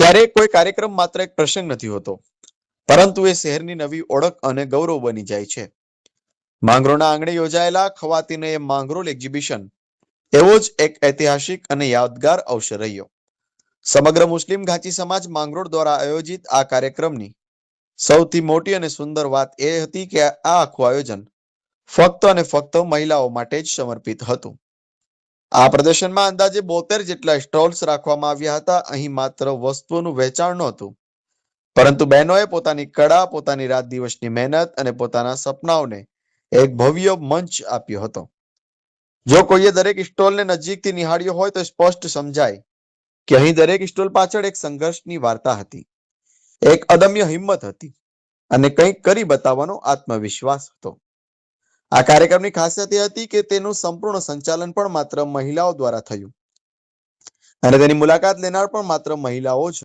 ક્યારેક કોઈ કાર્યક્રમ માત્ર એક પ્રસંગ નથી હોતો, પરંતુ એ શહેરની નવી ઓળખ અને ગૌરવ બની જાય છે. માંગરોળના આંગણે યોજાયેલા ખવાતીને માંગરોળ એક્ઝિબિશન એવો જ એક ઐતિહાસિક અને યાદગાર અવસર રહ્યો. સમગ્ર મુસ્લિમ ઘાંચી સમાજ માંગરોળ દ્વારા આયોજિત આ કાર્યક્રમની સૌથી મોટી અને સુંદર વાત એ હતી કે આ આખું આયોજન ફક્ત અને ફક્ત મહિલાઓ માટે જ સમર્પિત હતું. આ પ્રદર્શનમાં અંદાજે 72 જેટલા સ્ટોલ્સ રાખવામાં આવ્યા હતા. અહીં માત્ર વસ્તુઓનું વેચાણ નહોતું, પરંતુ બહેનોએ પોતાની કળા, પોતાની રાત દિવસની મહેનત અને પોતાના સપનાઓને એક ભવ્ય મંચ આપ્યો હતો. જો કોઈએ દરેક સ્ટોલને નજીકથી નિહાળ્યો હોય તો સ્પષ્ટ સમજાય કે અહીં દરેક સ્ટોલ પાછળ એક સંઘર્ષની વાર્તા હતી, એક અદમ્ય હિંમત હતી અને કંઈક કરી બતાવવાનો આત્મવિશ્વાસ હતો. આ કાર્યક્રમની ખાસિયત એ હતી કે તેનું સંપૂર્ણ સંચાલન પણ માત્ર મહિલાઓ દ્વારા થયું અને તેની મુલાકાત લેનાર પણ માત્ર મહિલાઓ જ